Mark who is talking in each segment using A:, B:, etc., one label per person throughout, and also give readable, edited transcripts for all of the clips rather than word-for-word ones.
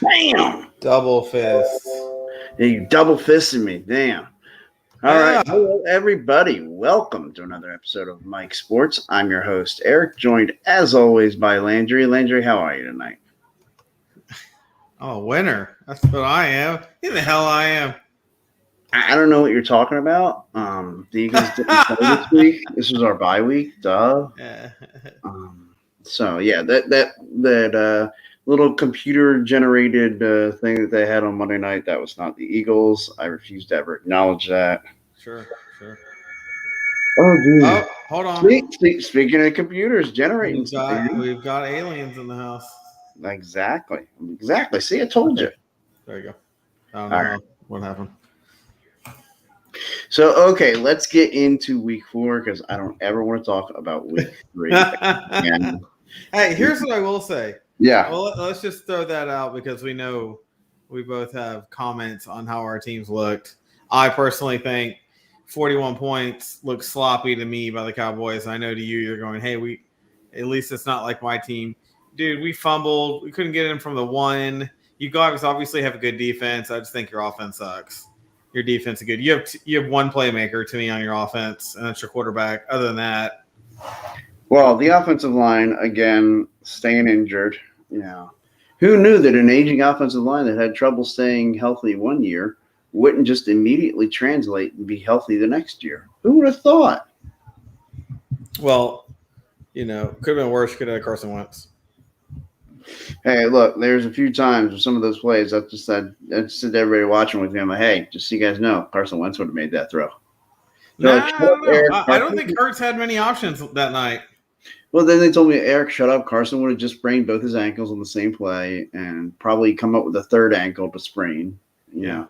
A: Bam!
B: Double fist.
A: You double fisted me. Damn. All right. Hello, everybody. Welcome to another episode of Mike Sports. I'm your host, Eric, joined as always by Landry. Landry, how are you tonight?
B: I'm a winner. That's what I am. Who the hell I am?
A: I don't know what you're talking about. The Eagles didn't play this week. This was our bye week. Duh. So yeah, that little computer generated thing that they had on Monday night, that was not the Eagles. I refuse to ever acknowledge that.
B: Sure.
A: Oh, dude.
B: Oh, hold on.
A: Speaking of computers generating,
B: we've got aliens in the house.
A: Exactly. See, I told you.
B: There you go. I don't know what happened.
A: So, okay, let's get into week 4 because I don't ever want to talk about week 3 again.
B: Hey, here's what I will say.
A: Yeah.
B: Well, let's just throw that out because we know we both have comments on how our teams looked. I personally think 41 points looks sloppy to me by the Cowboys. I know to you, you're going, hey, at least it's not like my team. Dude, we fumbled. We couldn't get in from the one. You guys obviously have a good defense. I just think your offense sucks. Your defense is good. You have one playmaker to me on your offense, and that's your quarterback. Other than that,
A: well, the offensive line again staying injured. Yeah, who knew that an aging offensive line that had trouble staying healthy one year wouldn't just immediately translate and be healthy the next year? Who would have thought?
B: Well, could have been worse. Could have had Carson Wentz.
A: Hey, look, there's a few times with some of those plays I just said to everybody watching with me, I'm like, hey, just so you guys know, Carson Wentz would have made that throw.
B: I don't think Hurts had many options that night.
A: Well, then they told me, Eric, shut up. Carson would have just sprained both his ankles on the same play and probably come up with a third ankle to sprain. Yeah.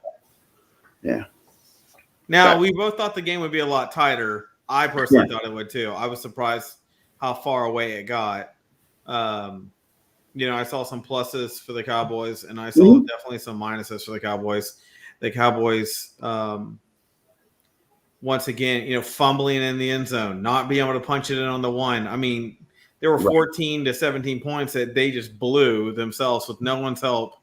B: Now, we both thought the game would be a lot tighter. I personally thought it would too. I was surprised how far away it got. I saw some pluses for the Cowboys, and I saw definitely some minuses for the Cowboys. The Cowboys, once again, fumbling in the end zone, not being able to punch it in on the one. I mean, there were 14 to 17 points that they just blew themselves with no one's help.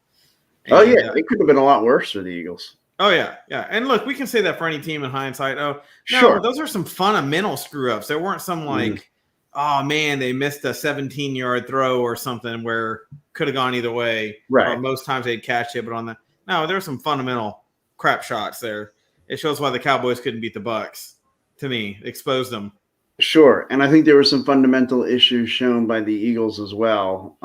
A: And, it could have been a lot worse for the Eagles.
B: Oh, yeah. And look, we can say that for any team in hindsight. Oh, no,
A: sure.
B: Those are some fundamental screw-ups. There weren't some oh, man, they missed a 17-yard throw or something where could have gone either way.
A: Right.
B: Or most times they'd catch it, but no, there were some fundamental crap shots there. It shows why the Cowboys couldn't beat the Bucs, to me. Exposed them.
A: Sure. And I think there were some fundamental issues shown by the Eagles as well,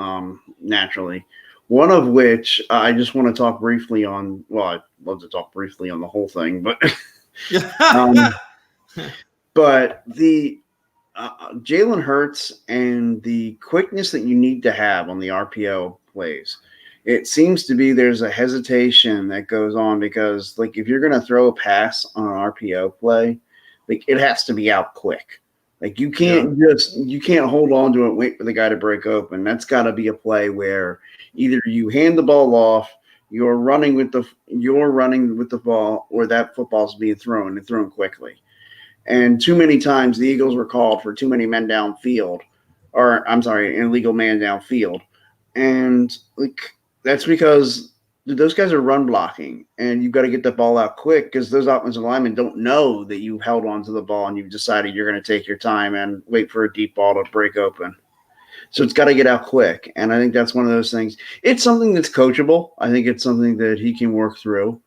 A: naturally. One of which I just want to talk briefly on. Well, I'd love to talk briefly on the whole thing, but but the Jalen Hurts and the quickness that you need to have on the RPO plays. It seems to be there's a hesitation that goes on because, if you're going to throw a pass on an RPO play, it has to be out quick. You can't you can't hold on to it and wait for the guy to break open. That's got to be a play where either you hand the ball off, you're running with the ball, or that football's being thrown and thrown quickly. And too many times the Eagles were called for too many men downfield, or I'm sorry, an illegal man downfield. And that's because those guys are run blocking, and you've got to get the ball out quick because those offensive linemen don't know that you've held on to the ball and you've decided you're going to take your time and wait for a deep ball to break open. So it's got to get out quick. And I think that's one of those things. It's something that's coachable. I think it's something that he can work through.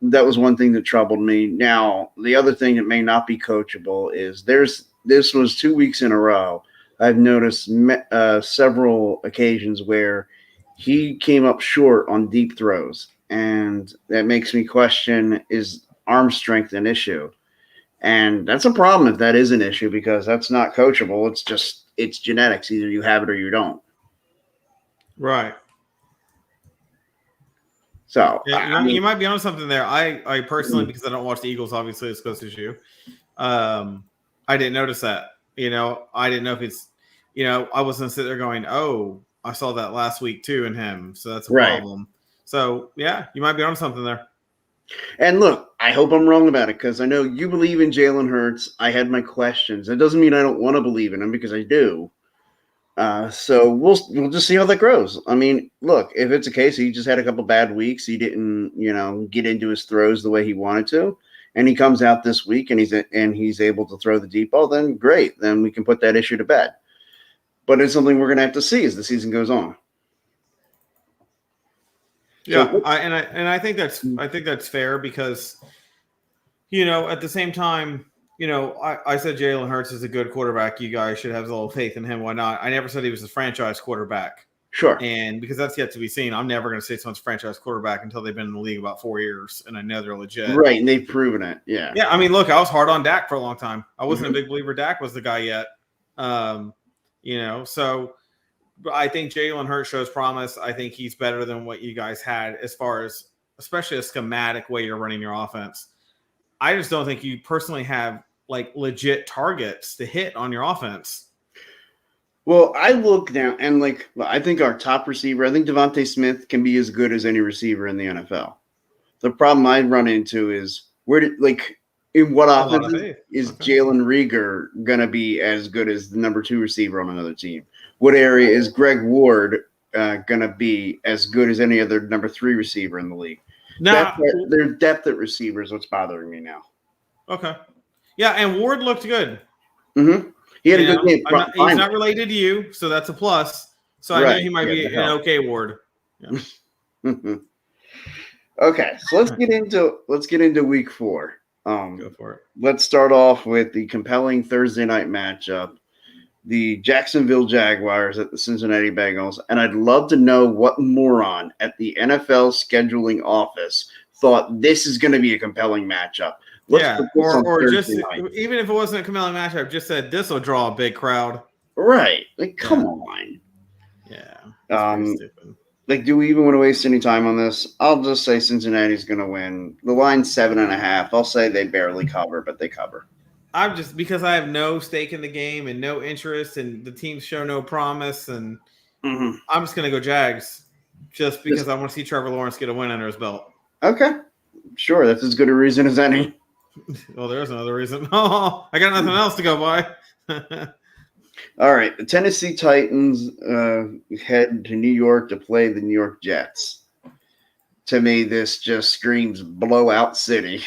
A: That was one thing that troubled me. Now, the other thing that may not be coachable is this was 2 weeks in a row. I've noticed several occasions where he came up short on deep throws, and that makes me question, is arm strength an issue? And that's a problem if that is an issue, because that's not coachable. It's genetics. Either you have it or you don't.
B: Right.
A: So
B: you might be on something there. I personally, because I don't watch the Eagles, obviously it's close issue. I didn't notice that. I didn't know if it's, I wasn't sitting there going, oh, I saw that last week too in him. So that's a problem. So yeah, you might be on something there.
A: And look, I hope I'm wrong about it, because I know you believe in Jalen Hurts. I had my questions. That doesn't mean I don't want to believe in him, because I do. So we'll just see how that grows. I mean, look, if it's a case he just had a couple bad weeks, he didn't, get into his throws the way he wanted to, and he comes out this week and he's able to throw the deep ball, then great. Then we can put that issue to bed. But it's something we're going to have to see as the season goes on.
B: Yeah, I think that's fair because, at the same time, I said Jalen Hurts is a good quarterback. You guys should have a little faith in him. Why not? I never said he was a franchise quarterback.
A: Sure.
B: And because that's yet to be seen, I'm never going to say someone's franchise quarterback until they've been in the league about 4 years, and I know they're legit.
A: Right, and they've proven it. Yeah.
B: Yeah, I mean, look, I was hard on Dak for a long time. I wasn't a big believer Dak was the guy yet. So but I think Jalen Hurts shows promise. I think he's better than what you guys had as far as especially a schematic way you're running your offense. I just don't think you personally have like legit targets to hit on your offense.
A: Well, I look now and I think our top receiver, I think Devontae Smith can be as good as any receiver in the NFL. The problem I run into is in what offense is Jalen Reagor going to be as good as the number 2 receiver on another team? What area is Greg Ward going to be as good as any other number 3 receiver in the league?
B: Now,
A: their depth at receiver is what's bothering me now.
B: Okay. Yeah, and Ward looked good.
A: Mm-hmm. He had a good game.
B: He's not related to you, so that's a plus. So I know he might be an okay Ward. Yeah.
A: Okay, so let's get into week 4.
B: Go for it.
A: Let's start off with the compelling Thursday night matchup. The Jacksonville Jaguars at the Cincinnati Bengals, and I'd love to know what moron at the NFL scheduling office thought this is going to be a compelling matchup.
B: Or just even if it wasn't a compelling matchup, just said this will draw a big crowd.
A: Right? Come on.
B: Yeah.
A: Do we even want to waste any time on this? I'll just say Cincinnati's going to win. The line's 7.5. I'll say they barely cover, but they cover.
B: I'm just because I have no stake in the game and no interest, and the teams show no promise, and I'm just going to go Jags just because I want to see Trevor Lawrence get a win under his belt.
A: Okay. Sure. That's as good a reason as any.
B: Well, there's another reason. Oh, I got nothing else to go by.
A: All right. The Tennessee Titans head to New York to play the New York Jets. To me, this just screams blowout city.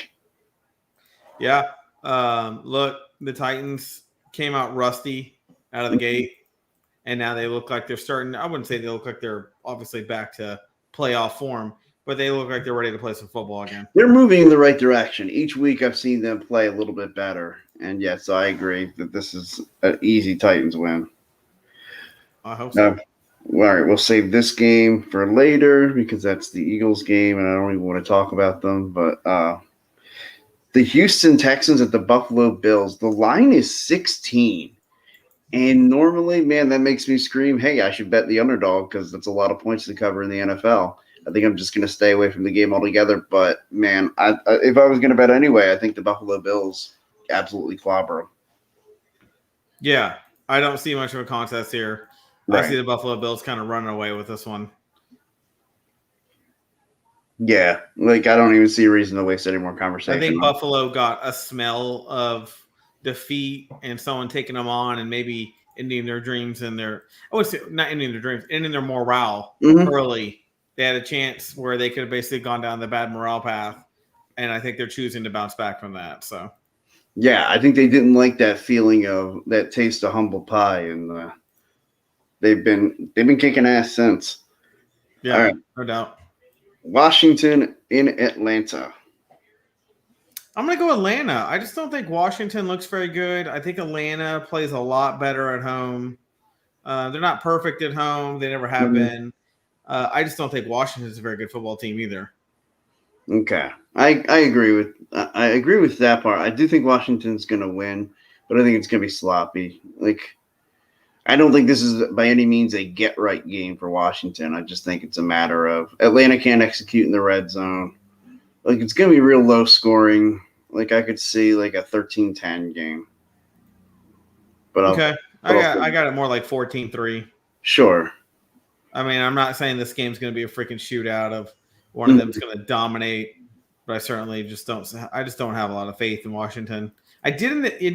B: Yeah. Look, the Titans came out rusty out of the gate, and now they look like they're starting. I wouldn't say they look like they're obviously back to playoff form, but they look like they're ready to play some football again.
A: They're moving in the right direction. Each week I've seen them play a little bit better. And yes, I agree that this is an easy Titans win.
B: I hope so.
A: All right, we'll save this game for later because that's the Eagles game, and I don't even want to talk about them. But the Houston Texans at the Buffalo Bills, the line is 16. And normally, man, that makes me scream, hey, I should bet the underdog because that's a lot of points to cover in the NFL. I think I'm just going to stay away from the game altogether. But, man, if I was going to bet anyway, I think the Buffalo Bills absolutely clobber them.
B: Yeah, I don't see much of a contest here. Right. I see the Buffalo Bills kind of running away with this one.
A: Yeah, I don't even see a reason to waste any more conversation.
B: I think Buffalo got a smell of defeat and someone taking them on and maybe ending their dreams and I would say not ending their dreams, ending their morale early. They had a chance where they could have basically gone down the bad morale path, and I think they're choosing to bounce back from that. So,
A: yeah, I think they didn't like that feeling of that taste of humble pie, and they've been kicking ass since.
B: Yeah, all right. No doubt.
A: Washington in Atlanta.
B: I'm going to go Atlanta. I just don't think Washington looks very good. I think Atlanta plays a lot better at home. They're not perfect at home. They never have been. I just don't think Washington is a very good football team either.
A: Okay. I agree with that part. I do think Washington's going to win, but I think it's going to be sloppy. I don't think this is by any means a get-right game for Washington. I just think it's a matter of Atlanta can't execute in the red zone. It's going to be real low scoring. I could see a 13-10 game. But
B: okay. I got it more like 14-3.
A: Sure.
B: I mean, I'm not saying this game's going to be a freaking shootout of one of them's going to dominate, but I certainly just don't have a lot of faith in Washington. It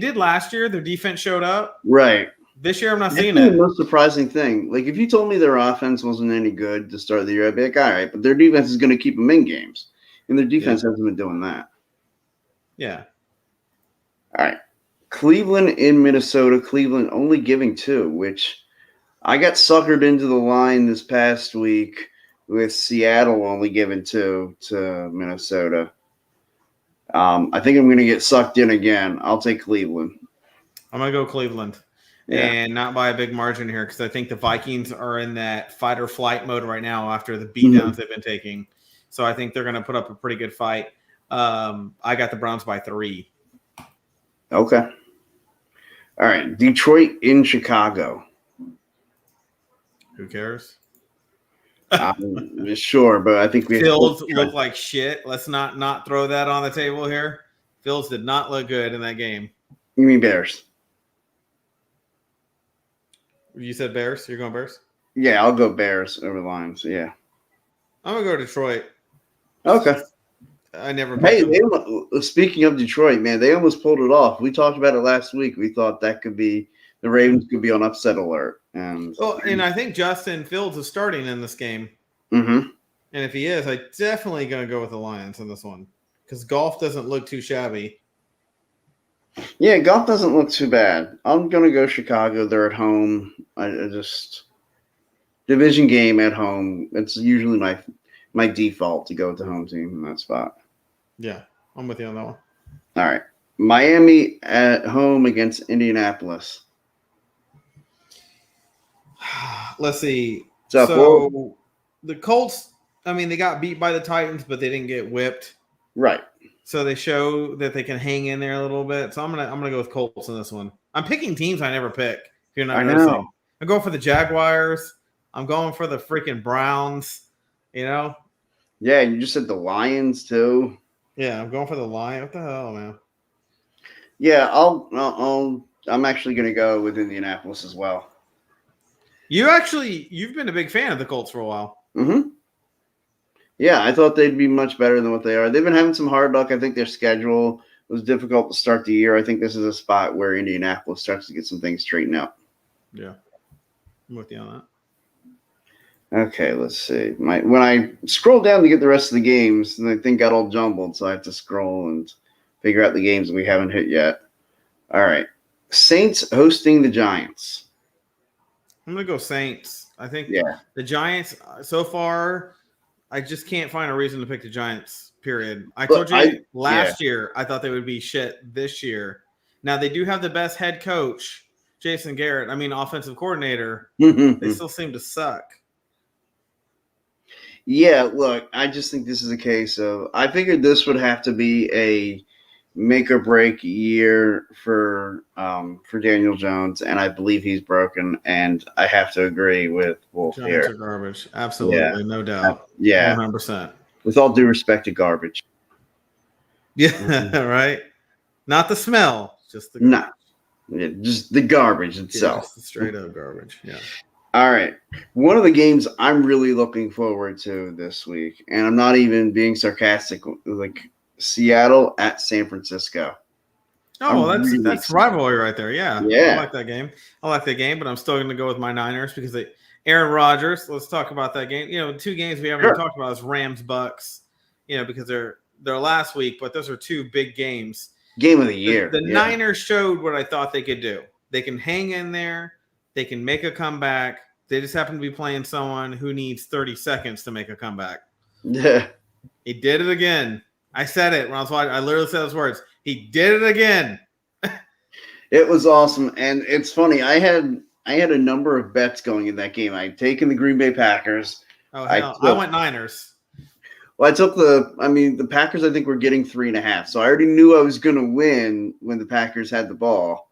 B: did last year. Their defense showed up.
A: Right.
B: This year, I'm not
A: That's
B: seeing
A: been the
B: it.
A: most surprising thing. Like, if you told me their offense wasn't any good to start the year, I'd be like, all right, but their defense is going to keep them in games. And their defense hasn't been doing that.
B: Yeah.
A: All right. Cleveland in Minnesota. Cleveland only giving 2, which I got suckered into the line this past week with Seattle only giving 2 to Minnesota. I think I'm going to get sucked in again. I'll take Cleveland.
B: I'm going to go Cleveland.
A: Yeah.
B: And not by a big margin here because I think the Vikings are in that fight or flight mode right now after the beatdowns they've been taking. So I think they're going to put up a pretty good fight. I got the Browns by 3.
A: Okay. All right. Detroit in Chicago.
B: Who cares?
A: Sure, but I think we
B: Fields look like shit. Let's not throw that on the table here. Fields did not look good in that game.
A: You mean Bears?
B: You said Bears? You're going Bears?
A: Yeah, I'll go Bears over Lions. Yeah.
B: I'm going to go Detroit.
A: Okay.
B: I never
A: Hey, speaking of Detroit, man, they almost pulled it off. We talked about it last week. We thought that could be the Ravens could be on upset alert. And
B: I think Justin Fields is starting in this game.
A: Mm-hmm.
B: And if he is, I'm definitely going to go with the Lions in this one because golf doesn't look too shabby.
A: Yeah, golf doesn't look too bad. I'm going to go Chicago. They're at home. I just division game at home. It's usually my default to go with the home team in that spot.
B: Yeah, I'm with you on that one.
A: All right. Miami at home against Indianapolis.
B: Let's see.
A: So
B: the Colts, I mean, they got beat by the Titans, but they didn't get whipped.
A: Right.
B: So they show that they can hang in there a little bit. So I'm gonna go with Colts in this one. I'm picking teams I never pick. If you're not noticing, I'm going for the Jaguars. I'm going for the freaking Browns. You know.
A: Yeah, you just said the Lions too.
B: Yeah, I'm going for the Lions. What the hell, man?
A: Yeah, I'm actually going to go with Indianapolis as well.
B: You've been a big fan of the Colts for a while.
A: Mm-hmm. Yeah, I thought they'd be much better than what they are. They've been having some hard luck. I think their schedule was difficult to start the year. I think this is a spot where Indianapolis starts to get some things straightened out.
B: Yeah, I'm with you on that.
A: Okay, let's see. When I scroll down to get the rest of the games, the thing got all jumbled, so I have to scroll and figure out the games that we haven't hit yet. All right. Saints hosting the Giants.
B: I'm going to go Saints. I think
A: the
B: Giants, so far, I just can't find a reason to pick the Giants, period. I told you last year I thought they would be shit this year. Now, they do have the best head coach, Jason Garrett. I mean, offensive coordinator. They still seem to suck.
A: Yeah, look, I just think this is a case of I figured this would have to be a make or break year for Daniel Jones, and I believe he's broken, and I have to agree with Wolf
B: Giants
A: here.
B: Are garbage. Absolutely, no doubt.
A: Yeah.
B: 100%.
A: With all due respect to garbage.
B: Yeah, right? Not the smell, just the garbage.
A: Yeah, just the garbage itself.
B: Just the straight up garbage, yeah.
A: All right. One of the games I'm really looking forward to this week, and I'm not even being sarcastic, like Seattle at San Francisco.
B: Oh, that's rivalry right there. Yeah.
A: I
B: like that game. But I'm still going to go with my Niners because Aaron Rodgers. Let's talk about that game. You know, 2 games we haven't even talked about is Rams Bucks. You know, because they're last week, but those are 2 big games.
A: Game of the year.
B: The Niners showed what I thought they could do. They can hang in there. They can make a comeback. They just happen to be playing someone who needs 30 seconds to make a comeback.
A: Yeah.
B: He did it again. I said it when I was watching. I literally said those words. He did it again.
A: It was awesome. And it's funny. I had a number of bets going in that game. I had taken the Green Bay Packers.
B: Oh, hell. I went Niners.
A: Well, I took the Packers, I think, were getting 3.5. So I already knew I was going to win when the Packers had the ball.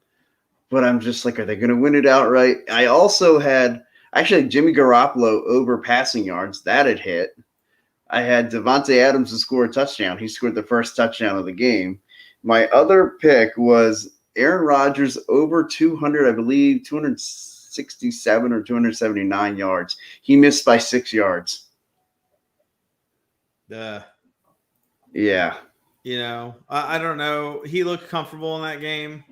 A: But I'm just like, are they going to win it outright? I also had Jimmy Garoppolo over passing yards. That had hit. I had Devontae Adams to score a touchdown. He scored the first touchdown of the game. My other pick was Aaron Rodgers over 200, I believe, 267 or 279 yards. He missed by 6 yards. Yeah.
B: You know, I don't know. He looked comfortable in that game.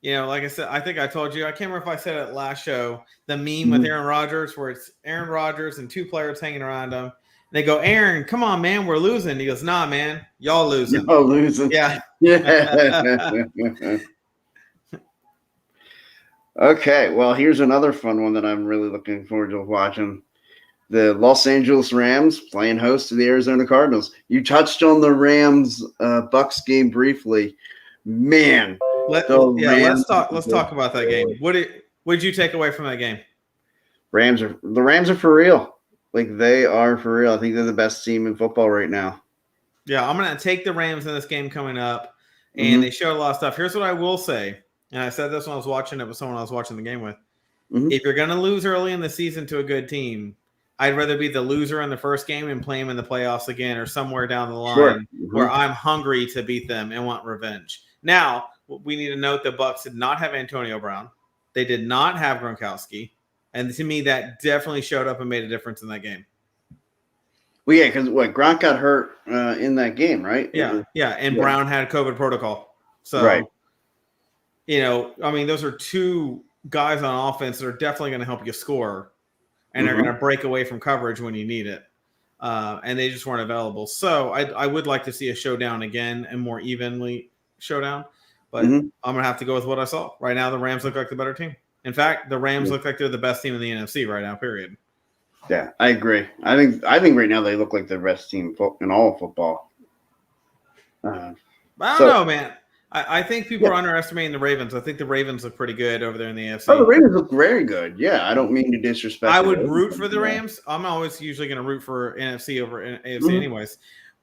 B: Like I said, I think I told you, I can't remember if I said it last show, the meme with
A: Mhm.
B: Aaron Rodgers where it's Aaron Rodgers and two players hanging around him. And they go, Aaron, come on, man, we're losing. He goes, nah, man, y'all losing.
A: Y'all losing.
B: Yeah.
A: Yeah. Okay, well, here's another fun one that I'm really looking forward to watching. The Los Angeles Rams playing host to the Arizona Cardinals. You touched on the Rams Bucks game briefly. Man,
B: Let's
A: Rams
B: talk about that game. What did you take away from that game?
A: The Rams are for real. Like, they are for real. I think they're the best team in football right now.
B: Yeah, I'm gonna take the Rams in this game coming up, and they showed a lot of stuff. Here's what I will say, and I said this when I was watching it with someone I was watching the game with. If you're gonna lose early in the season to a good team, I'd rather be the loser in the first game and play them in the playoffs again or somewhere down the line where I'm hungry to beat them and want revenge. Now, we need to note the Bucs did not have Antonio Brown. They did not have Gronkowski. And to me, that definitely showed up and made a difference in that game.
A: Well, yeah, because Gronk got hurt in that game, right?
B: Yeah, and Brown had COVID protocol. So,
A: right.
B: Those are two guys on offense that are definitely going to help you score. And they're going to break away from coverage when you need it. And they just weren't available. So I would like to see a showdown again and more evenly showdown. But I'm going to have to go with what I saw. Right now, the Rams look like the better team. In fact, the Rams look like they're the best team in the NFC right now, period.
A: Yeah, I agree. I think right now they look like the best team in all of football.
B: I don't know, man. I think people are underestimating the Ravens. I think the Ravens look pretty good over there in the AFC.
A: Oh, the Ravens look very good. Yeah, I don't mean to disrespect.
B: I would root for the Rams. I'm always usually going to root for NFC over AFC anyways.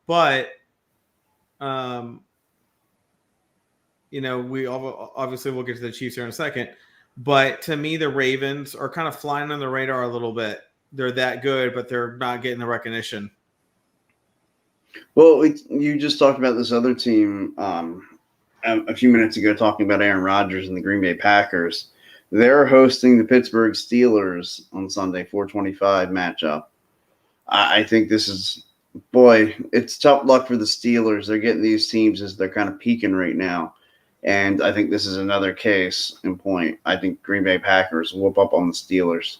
B: But, we obviously we'll get to the Chiefs here in a second. But to me, the Ravens are kind of flying on the radar a little bit. They're that good, but they're not getting the recognition.
A: Well, you just talked about this other team a few minutes ago, talking about Aaron Rodgers and the Green Bay Packers. They're hosting the Pittsburgh Steelers on Sunday, 4:25 matchup. I think this is, it's tough luck for the Steelers. They're getting these teams as they're kind of peaking right now. And I think this is another case in point. I think Green Bay Packers whoop up on the Steelers.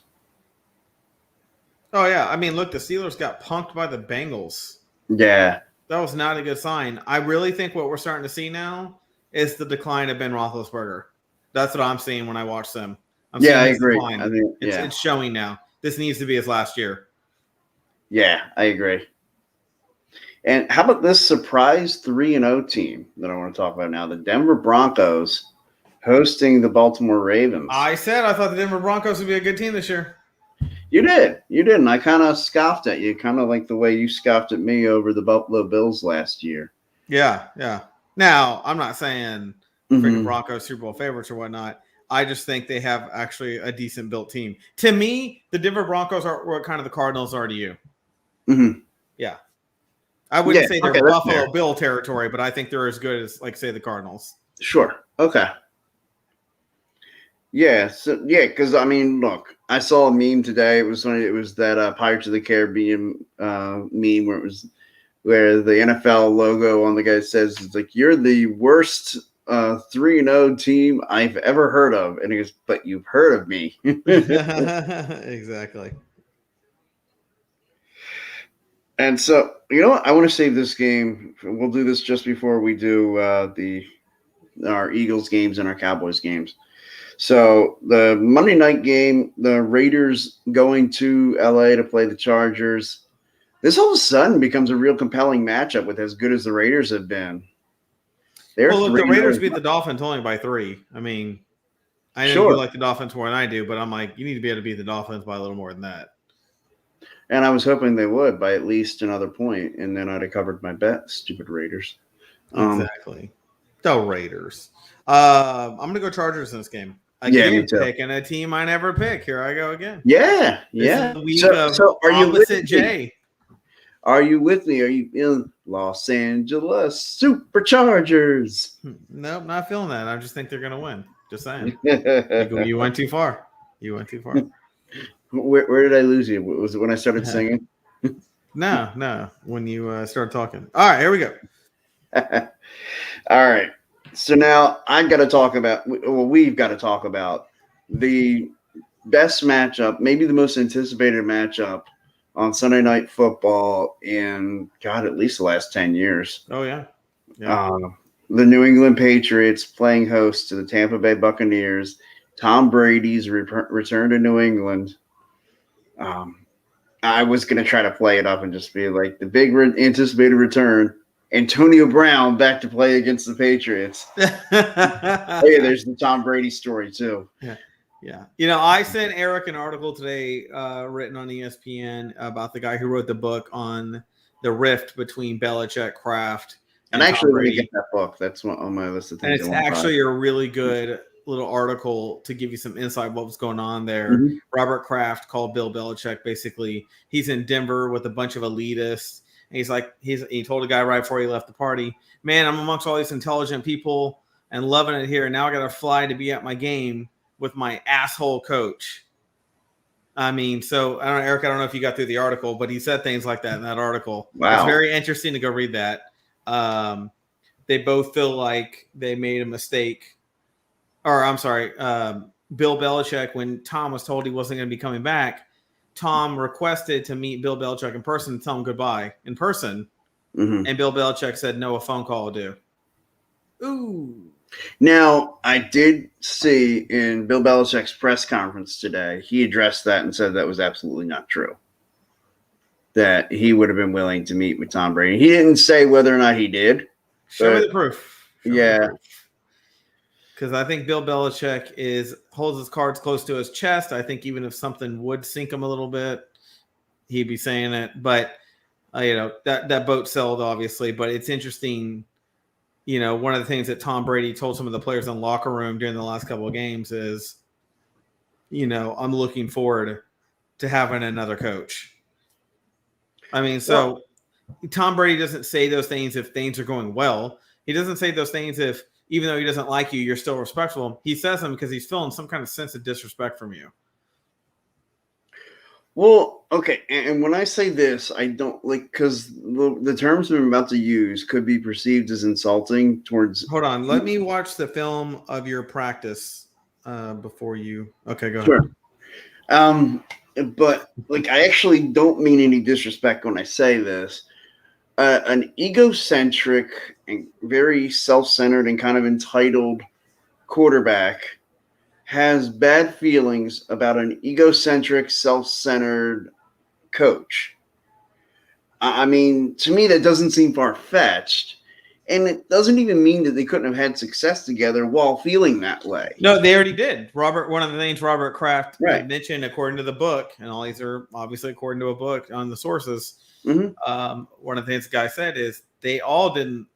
B: Oh, yeah. Look, the Steelers got punked by the Bengals.
A: Yeah.
B: That was not a good sign. I really think what we're starting to see now is the decline of Ben Roethlisberger. That's what I'm seeing when I watch them.
A: I agree.
B: It's showing now. This needs to be his last year.
A: Yeah, I agree. And how about this surprise 3-0 team that I want to talk about now? The Denver Broncos hosting the Baltimore Ravens.
B: I said I thought the Denver Broncos would be a good team this year.
A: You did. And I kind of scoffed at you, kind of like the way you scoffed at me over the Buffalo Bills last year.
B: Yeah. Now, I'm not saying freaking Broncos Super Bowl favorites or whatnot. I just think they have actually a decent built team. To me, the Denver Broncos are what kind of the Cardinals are to you. Yeah. I wouldn't say they're Buffalo Bill territory, but I think they're as good as, say, the Cardinals.
A: Sure. Okay. Yeah. So because look, I saw a meme today. It was that Pirates of the Caribbean meme where the NFL logo on the guy says it's like, you're the worst 3-0 team I've ever heard of, and he goes, but you've heard of me.
B: Exactly.
A: And so, you know what? I want to save this game. We'll do this just before we do our Eagles games and our Cowboys games. So the Monday night game, the Raiders going to LA to play the Chargers. This all of a sudden becomes a real compelling matchup with as good as the Raiders have been.
B: The Raiders beat the Dolphins only by 3. I know you like the Dolphins more than I do, but I'm like, you need to be able to beat the Dolphins by a little more than that.
A: And I was hoping they would by at least another point, and then I'd have covered my bet. Stupid Raiders.
B: Exactly. The Raiders. I'm going to go Chargers in this game.
A: Me too.
B: Picking a team I never pick. Here I go again.
A: Yeah.
B: So are you with Jay?
A: Are you with me? Are you in Los Angeles Superchargers?
B: Nope, not feeling that. I just think they're going to win. Just saying. You went too far.
A: Where did I lose you? Was it when I started singing?
B: No. When you started talking. All right, here we go.
A: All right. So now I got to talk about. Well, we've got to talk about the best matchup, maybe the most anticipated matchup on Sunday Night Football in God, at least the last 10 years.
B: Oh yeah.
A: The New England Patriots playing host to the Tampa Bay Buccaneers. Tom Brady's return to New England. I was going to try to play it up and just be like the big anticipated return. Antonio Brown back to play against the Patriots. Hey, there's the Tom Brady story too.
B: Yeah. I sent Eric an article today written on ESPN about the guy who wrote the book on the rift between Belichick, Kraft,
A: and actually, let me get that book. That's on my list of things.
B: And it's actually a really good little article to give you some insight what was going on there.
A: Mm-hmm.
B: Robert Kraft called Bill Belichick. Basically, he's in Denver with a bunch of elitists. And he's like, he told a guy right before he left the party, man, I'm amongst all these intelligent people and loving it here. Now I got to fly to be at my game with my asshole coach. I mean, so Eric, I don't know if you got through the article, but he said things like that in that article.
A: Wow.
B: It's very interesting to go read that. They both feel like they made a mistake. Or I'm sorry, Bill Belichick, when Tom was told he wasn't going to be coming back, Tom requested to meet Bill Belichick in person and tell him goodbye in person.
A: Mm-hmm.
B: And Bill Belichick said, no, a phone call will do. Ooh.
A: Now, I did see in Bill Belichick's press conference today, he addressed that and said that was absolutely not true. That he would have been willing to meet with Tom Brady. He didn't say whether or not he did.
B: Show me the proof.
A: Yeah.
B: Because I think Bill Belichick holds his cards close to his chest. I think even if something would sink him a little bit, he'd be saying it. But, that boat sailed, obviously. But it's interesting. One of the things that Tom Brady told some of the players in the locker room during the last couple of games is, I'm looking forward to having another coach. I mean, so Tom Brady doesn't say those things if things are going well. He doesn't say those things if, even though he doesn't like you, you're still respectful. He says them because he's feeling some kind of sense of disrespect from you.
A: Well, okay. And when I say this, I don't because the terms I'm about to use could be perceived as insulting towards.
B: Hold on. Let me watch the film of your practice before you. Okay, go
A: sure.
B: ahead.
A: But I actually don't mean any disrespect when I say this. An egocentric and very self-centered and kind of entitled quarterback has bad feelings about an egocentric, self-centered coach. I mean, to me, that doesn't seem far-fetched. And it doesn't even mean that they couldn't have had success together while feeling that way.
B: No, they already did. One of the things Robert Kraft
A: mentioned,
B: according to the book, and all these are obviously according to a book on the sources.
A: Mm-hmm.
B: One of the things the guy said is they all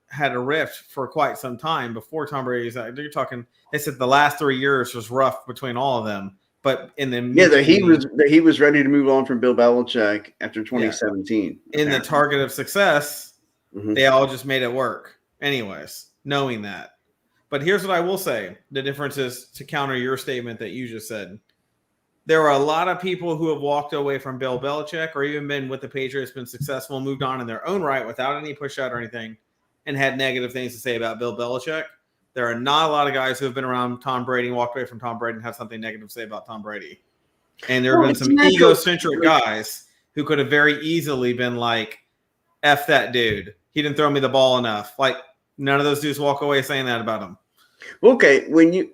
B: had a rift for quite some time before Tom Brady's. You're talking. They said the last 3 years was rough between all of them, but in the
A: he was ready to move on from Bill Belichick after 2017.
B: In the target of success,
A: mm-hmm.
B: They all just made it work. Anyways, knowing that. But here's what I will say: the difference is to counter your statement that you just said. There are a lot of people who have walked away from Bill Belichick or even been with the Patriots, been successful, moved on in their own right without any push out or anything, and had negative things to say about Bill Belichick. There are not a lot of guys who have been around Tom Brady and walked away from Tom Brady and have something negative to say about Tom Brady. And there have been some egocentric guys who could have very easily been like, F that dude. He didn't throw me the ball enough. Like, none of those dudes walk away saying that about him.
A: Okay, when you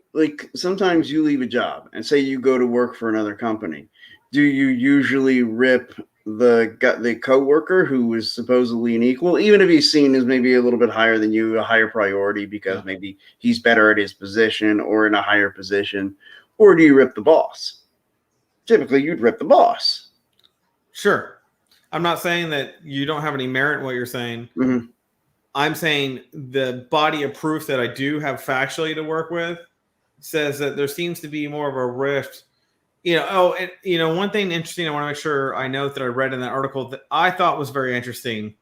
A: sometimes you leave a job and say you go to work for another company, do you usually rip the coworker who is supposedly an equal, even if he's seen as maybe a little bit higher than you, a higher priority because maybe he's better at his position or in a higher position, or do you rip the boss? Typically, you'd rip the boss.
B: Sure. I'm not saying that you don't have any merit in what you're saying.
A: Mm-hmm.
B: I'm saying the body of proof that I do have factually to work with says that there seems to be more of a rift. One thing interesting I want to make sure I note that I read in that article that I thought was very interesting,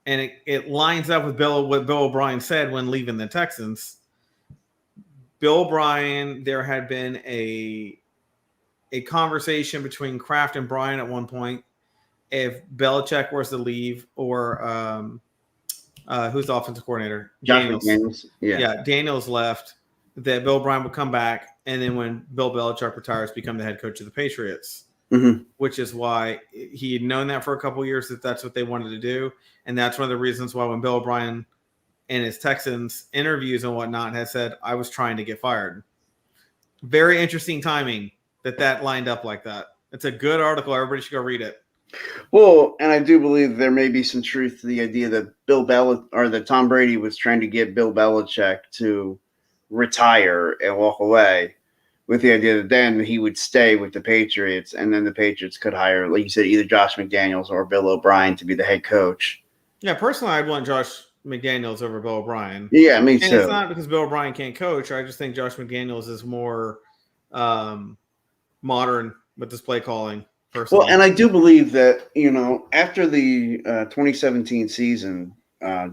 B: and it lines up with what Bill O'Brien said when leaving the Texans. Bill O'Brien, there had been a conversation between Kraft and Bryan at one point if Belichick was to leave or Who's the offensive coordinator?
A: Josh
B: Daniels.
A: McDaniels. Yeah.
B: Daniels left. That Bill O'Brien would come back, and then when Bill Belichick retires, become the head coach of the Patriots.
A: Mm-hmm.
B: Which is why he had known that for a couple of years that that's what they wanted to do, and that's one of the reasons why when Bill O'Brien in his Texans interviews and whatnot has said, "I was trying to get fired." Very interesting timing that lined up like that. It's a good article. Everybody should go read it.
A: Well, and I do believe there may be some truth to the idea that that Tom Brady was trying to get Bill Belichick to retire and walk away, with the idea that then he would stay with the Patriots, and then the Patriots could hire, like you said, either Josh McDaniels or Bill O'Brien to be the head coach.
B: Yeah, personally, I'd want Josh McDaniels over Bill O'Brien.
A: Yeah, me too.
B: And it's not because Bill O'Brien can't coach. I just think Josh McDaniels is more modern with his play calling. Personally.
A: Well, and I do believe that, after the 2017 season,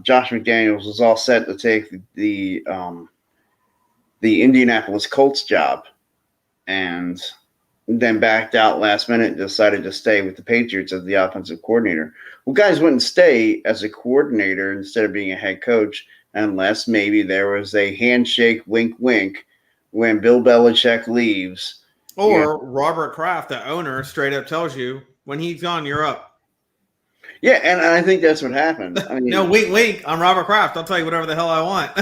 A: Josh McDaniels was all set to take the Indianapolis Colts job, and then backed out last minute and decided to stay with the Patriots as the offensive coordinator. Well, guys wouldn't stay as a coordinator instead of being a head coach unless maybe there was a handshake, wink, wink, when Bill Belichick leaves.
B: Or Robert Kraft, the owner, straight up tells you, when he's gone, you're up.
A: Yeah, and I think that's what happened. I mean,
B: no, wink, wink. I'm Robert Kraft. I'll tell you whatever the hell I want.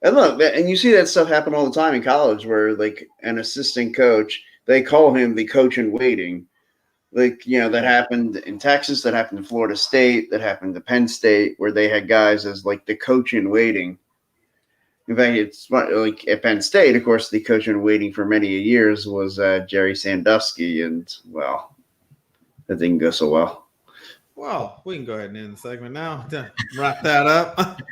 A: And look, and you see that stuff happen all the time in college where, like, an assistant coach, they call him the coach in waiting. Like, that happened in Texas, that happened in Florida State, that happened to Penn State, where they had guys as, like, the coach in waiting. In fact, it's like at Penn State, of course, the coach in waiting for many years was Jerry Sandusky, and, well, that didn't go so well.
B: Well, we can go ahead and end the segment now to wrap that up.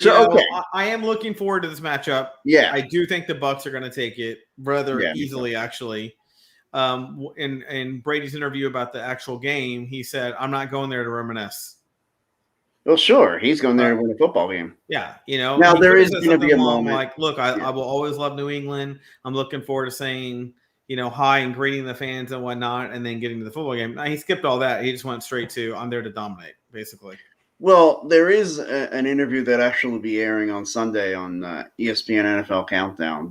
B: Okay. I am looking forward to this matchup.
A: Yeah.
B: I do think the Bucs are going to take it rather easily, actually. In Brady's interview about the actual game, he said, "I'm not going there to reminisce."
A: Well, sure. He's going there to win a football game.
B: Yeah.
A: Now there is going to be a moment.
B: Like, look, I will always love New England. I'm looking forward to saying, hi and greeting the fans and whatnot, and then getting to the football game. Now, he skipped all that. He just went straight to, I'm there to dominate, basically.
A: Well, there is an interview that actually will be airing on Sunday on ESPN NFL Countdown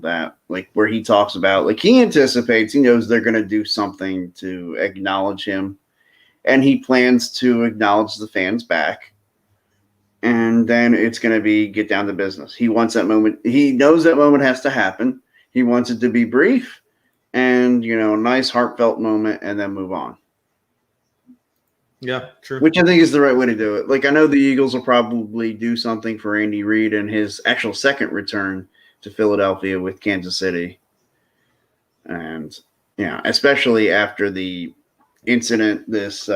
A: where he talks about, he anticipates, he knows they're going to do something to acknowledge him, and he plans to acknowledge the fans back. And then it's going to be get down to business. He wants that moment. He knows that moment has to happen. He wants it to be brief and, a nice heartfelt moment, and then move on.
B: Yeah, true.
A: Which I think is the right way to do it. I know the Eagles will probably do something for Andy Reid and his actual second return to Philadelphia with Kansas City. And, especially after the incident this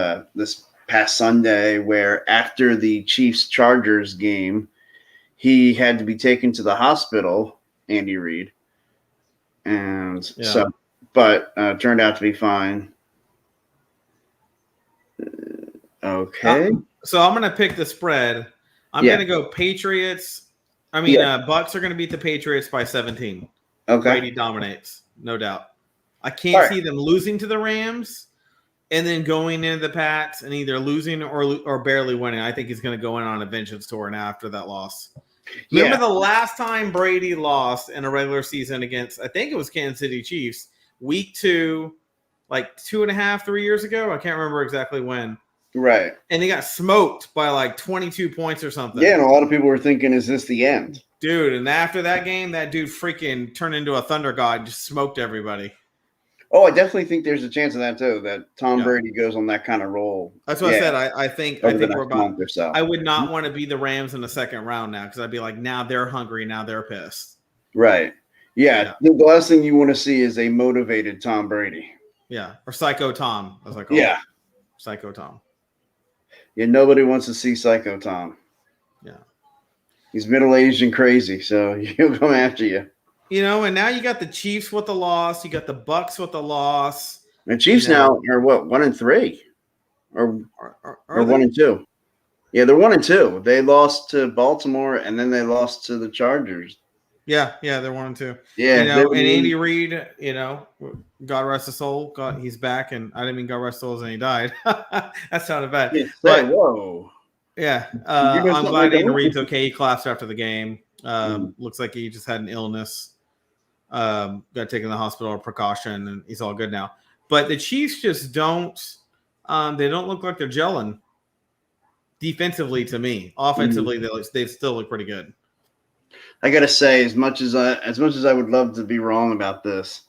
A: past Sunday, where after the Chiefs-Chargers game, he had to be taken to the hospital, Andy Reid. And turned out to be fine. Okay.
B: So I'm going to pick the spread. I'm going to go Patriots. Bucs are going to beat the Patriots by 17.
A: Okay.
B: Brady dominates, no doubt. I can't see them losing to the Rams and then going into the Pats and either losing or barely winning. I think he's going to go in on a vengeance tour and after that loss. Remember the last time Brady lost in a regular season against, I think it was Kansas City Chiefs, week 2, 2.5, 3 years ago? I can't remember exactly when.
A: Right.
B: And he got smoked by 22 points or something.
A: Yeah, and a lot of people were thinking, is this the end?
B: Dude, and after that game, that dude freaking turned into a thunder god and just smoked everybody.
A: Oh, I definitely think there's a chance of that too, that Tom Brady goes on that kind of roll.
B: That's what I said. I think we're about
A: month or so.
B: I would not want to be the Rams in the second round now because I'd be like, now they're hungry, now they're pissed.
A: Right. Yeah. The last thing you want to see is a motivated Tom Brady.
B: Yeah. Or Psycho Tom. I was like, Psycho Tom.
A: Yeah, nobody wants to see Psycho Tom.
B: Yeah.
A: He's middle-aged and crazy, so he'll come after you.
B: And now you got the Chiefs with the loss. You got the Bucs with the loss.
A: The Chiefs now are what, 1-3? Or 1-2? Yeah, they're 1-2. They lost to Baltimore, and then they lost to the Chargers.
B: Yeah, they're 1-2.
A: Yeah,
B: And Andy Reid, God rest his soul. He's back, and I didn't mean God rest his soul as in he died. That sounded bad.
A: say,
B: But
A: whoa.
B: yeah,
A: You know
B: I'm
A: something
B: glad
A: like
B: Andy
A: that?
B: Reid's okay. He collapsed after the game.
A: Mhm.
B: Looks like he just had an illness. Got taken to the hospital precaution, and he's all good now. But the Chiefs just don't. They don't look like they're gelling defensively to me. Offensively, they still look pretty good.
A: I gotta say, as much as I would love to be wrong about this,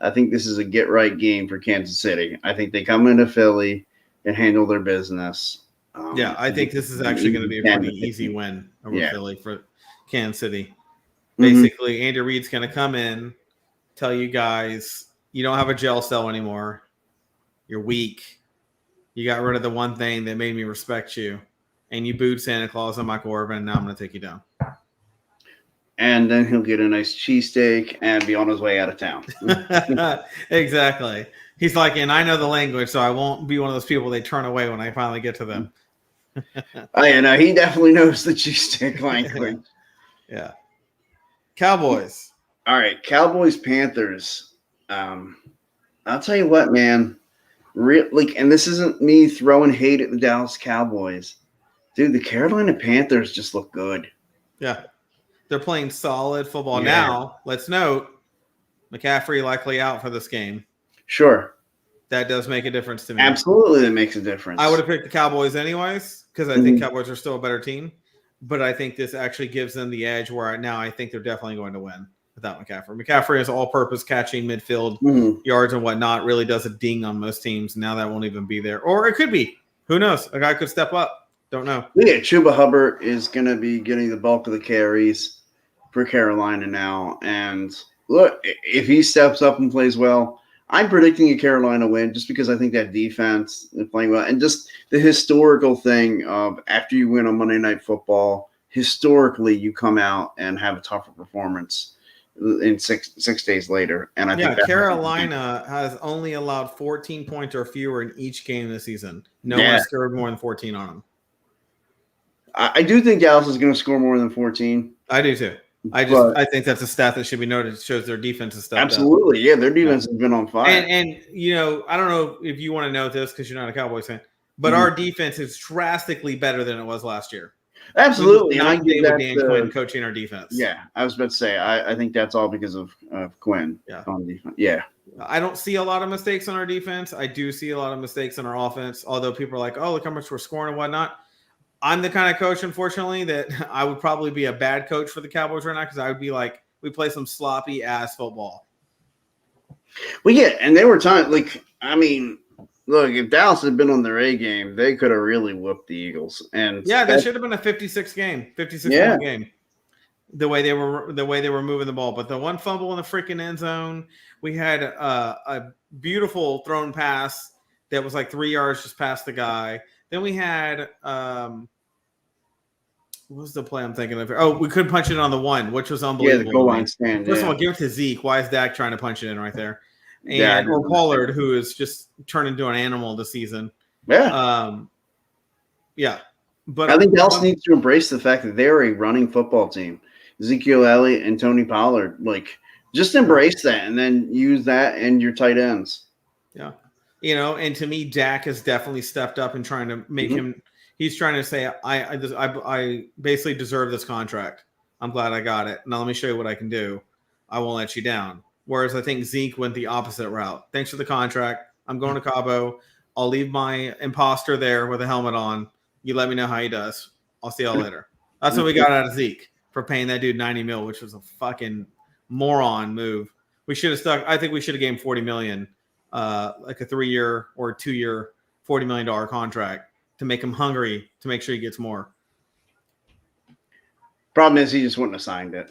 A: I think this is a get right game for Kansas City. I think they come into Philly and handle their business.
B: Yeah, I think this is actually going to be a pretty easy win over Philly for Kansas City. Basically, Andy Reid's going to come in, tell you guys, you don't have a gel cell anymore. You're weak. You got rid of the one thing that made me respect you. And you booed Santa Claus and Michael Irvin, and now I'm going to take you down.
A: And then he'll get a nice cheesesteak and be on his way out of town.
B: Exactly. He's like, and I know the language, so I won't be one of those people they turn away when I finally get to them.
A: He definitely knows the cheesesteak language.
B: Yeah. Cowboys.
A: All right, Cowboys, Panthers. I'll tell you what, man. And this isn't me throwing hate at the Dallas Cowboys. Dude, the Carolina Panthers just look good.
B: Yeah. They're playing solid football. Yeah. Now, let's note, McCaffrey likely out for this game.
A: Sure.
B: That does make a difference to me.
A: Absolutely, that makes a difference.
B: I would have picked the Cowboys anyways because I think Cowboys are still a better team. But I think this actually gives them the edge where now I think they're definitely going to win without McCaffrey. McCaffrey is all-purpose catching midfield yards and whatnot, really does a ding on most teams. Now that won't even be there. Or it could be. Who knows? A guy could step up. Don't know.
A: Yeah, Chuba Hubbard is going to be getting the bulk of the carries for Carolina now. And look, if he steps up and plays well, I'm predicting a Carolina win just because I think that defense is playing well. And just the historical thing of after you win on Monday Night Football, historically you come out and have a tougher performance in six days later. And I think
B: Carolina has only allowed 14 points or fewer in each game this season. No one scored more than 14 on them.
A: I do think Dallas is going to score more than 14.
B: I do too. I think that's a stat that should be noted. It shows their defense is stepped up.
A: Absolutely. Yeah, their defense has been on fire.
B: And I don't know if you want to know this because you're not a Cowboys fan, but our defense is drastically better than it was last year.
A: Absolutely.
B: And I give that Dan Quinn coaching our defense.
A: Yeah, I was about to say, I think that's all because of Quinn on defense. Yeah.
B: I don't see a lot of mistakes on our defense. I do see a lot of mistakes on our offense, although people are like, oh, look how much we're scoring and whatnot. I'm the kind of coach, unfortunately, that I would probably be a bad coach for the Cowboys right now because I would be like, we play some sloppy ass football.
A: Well, yeah, and there were times look, if Dallas had been on their A game, they could have really whooped the Eagles. And
B: that should have been a 56 point game. The way they were moving the ball, but the one fumble in the freaking end zone, we had a beautiful thrown pass that was like 3 yards just past the guy. Then we had what was the play I'm thinking of? Oh, we couldn't punch it on the one, which was unbelievable.
A: Yeah, the goal line stand.
B: First of all, give it to Zeke. Why is Dak trying to punch it in right there? And or Pollard, who is just turned into an animal this season.
A: Yeah.
B: But
A: I think Dallas needs to embrace the fact that they're a running football team. Ezekiel Elliott and Tony Pollard, just embrace that and then use that and your tight ends.
B: Yeah. And to me, Dak has definitely stepped up and trying to make him. He's trying to say, I basically deserve this contract. I'm glad I got it. Now let me show you what I can do. I won't let you down. Whereas I think Zeke went the opposite route. Thanks for the contract. I'm going to Cabo. I'll leave my imposter there with a helmet on. You let me know how he does. I'll see y'all later. That's what we got out of Zeke for paying that dude $90 million, which was a fucking moron move. We should have stuck. I think we should have gave him $40 million. Like a 3-year or 2-year $40 million contract to make him hungry to make sure he gets more.
A: Problem is he just wouldn't have signed it.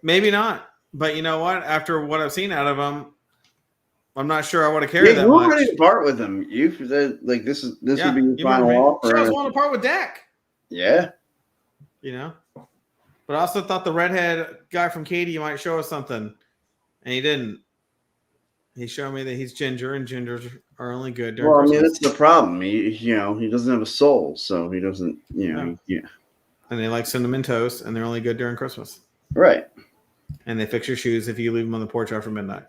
B: Maybe not. But you know what? After what I've seen out of him, I'm not sure I want to carry that much.
A: We're ready to part with him. You said this would be your final offer.
B: Sure, I was want to part with Dak.
A: Yeah.
B: But I also thought the redhead guy from Katie might show us something. And he didn't. He showed me that he's ginger, and gingers are only good during Christmas.
A: That's the problem. He doesn't have a soul, so he doesn't,
B: And they like cinnamon toast, and they're only good during Christmas.
A: Right.
B: And they fix your shoes if you leave them on the porch after midnight.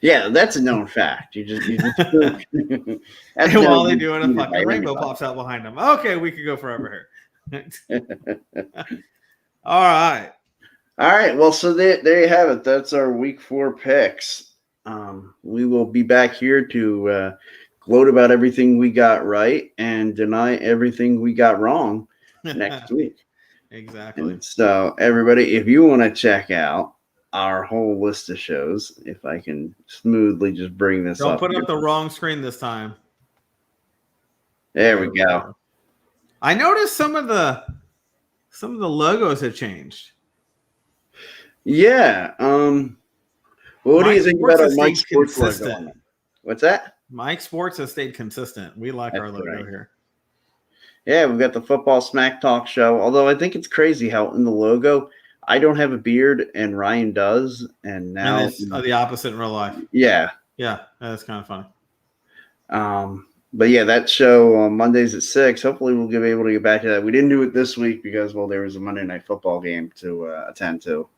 A: Yeah, that's a known fact. You just
B: And while they do it, a fucking rainbow pops out behind them. Okay, we could go forever here. All right.
A: All right. Well, so there you have it. That's our week 4 picks. We will be back here to gloat about everything we got right and deny everything we got wrong next week.
B: Exactly.
A: And so, everybody, if you want to check out our whole list of shows, if I can smoothly just bring this up.
B: Don't put up the wrong screen this time.
A: There we go.
B: I noticed some of the logos have changed.
A: Yeah. What do you think about our Mike Sports
B: consistent
A: logo? What's that?
B: Mike Sports has stayed consistent. We like our logo here.
A: Yeah, we've got the Football Smack Talk show. Although I think it's crazy how in the logo I don't have a beard and Ryan does, and now
B: and it's the opposite in real life.
A: Yeah,
B: that's kind of funny.
A: But yeah, that show on Mondays at 6. Hopefully, we'll be able to get back to that. We didn't do it this week because there was a Monday Night Football game to attend to.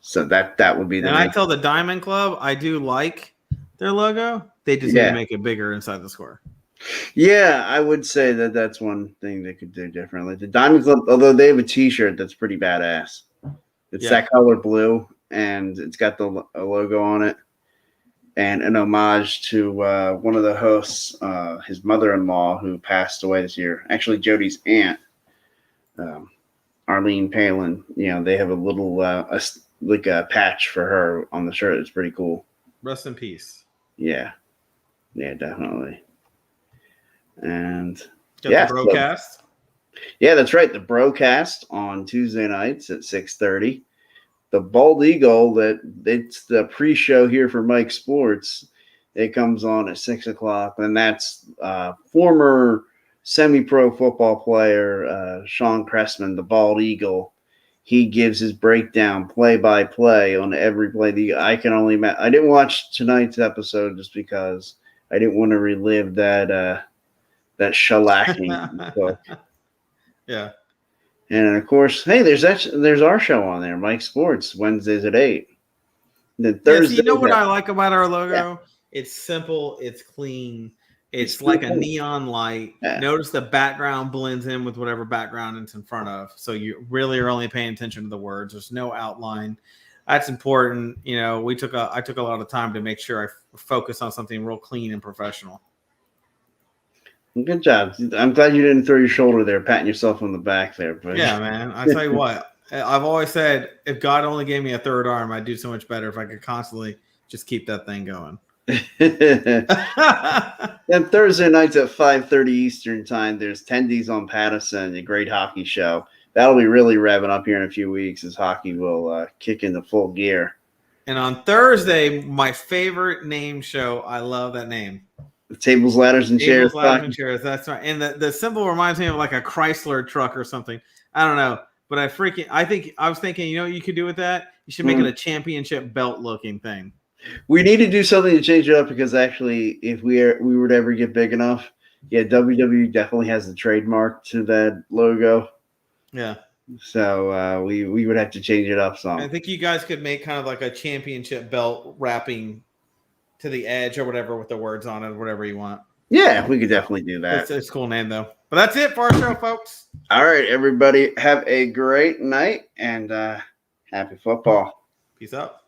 A: So that would be the.
B: And I tell the Diamond Club I do like their logo. They just need to make it bigger inside the square.
A: Yeah, I would say that's one thing they could do differently. The Diamond Club, although they have a T-shirt that's pretty badass. It's that color blue, and it's got the logo on it, and an homage to one of the hosts, his mother-in-law, who passed away this year. Actually, Jody's aunt, Arlene Palin. They have a little like a patch for her on the shirt. It's pretty cool.
B: Rest in peace.
A: Yeah, definitely. And
B: the broadcast.
A: Yeah, that's right. The broadcast on Tuesday nights at 6:30. The Bald Eagle, it's the pre-show here for Mike Sports. It comes on at 6:00, and that's former semi-pro football player Sean Cressman, the Bald Eagle. He gives his breakdown play-by-play on every play. I can only I didn't watch tonight's episode just because I didn't want to relive that shellacking. So.
B: Yeah.
A: And of course, hey, there's our show on there, Mike Sports, Wednesdays at 8. Then Thursday.
B: You know what I like about our logo? Yeah. It's simple, it's clean, it's like a neon light. Yeah. Notice the background blends in with whatever background it's in front of. So you really are only paying attention to the words. There's no outline. That's important. I took a lot of time to make sure I focus on something real clean and professional.
A: Good job. I'm glad you didn't throw your shoulder there, patting yourself on the back there. But.
B: Yeah, man. I tell you what, I've always said if God only gave me a third arm, I'd do so much better if I could constantly just keep that thing going.
A: Then Thursday nights at 5:30 Eastern time, there's Tendies on Pattison, the great hockey show. That'll be really revving up here in a few weeks as hockey will kick into full gear.
B: And on Thursday, my favorite name show, I love that name.
A: Tables, ladders, and chairs.
B: Ladders and chairs. That's right. And the symbol reminds me of like a Chrysler truck or something. I don't know, but I was thinking, you know what you could do with that? You should make it a championship belt looking thing.
A: We need to do something to change it up because actually, if we were to ever get big enough, WWE definitely has the trademark to that logo.
B: Yeah.
A: So we would have to change it up some.
B: I think you guys could make kind of like a championship belt wrapping to the edge or whatever with the words on it, whatever you want.
A: Yeah, we could definitely do that.
B: It's a cool name, though. But that's it for our show, folks.
A: All right, everybody. Have a great night and happy football.
B: Peace out.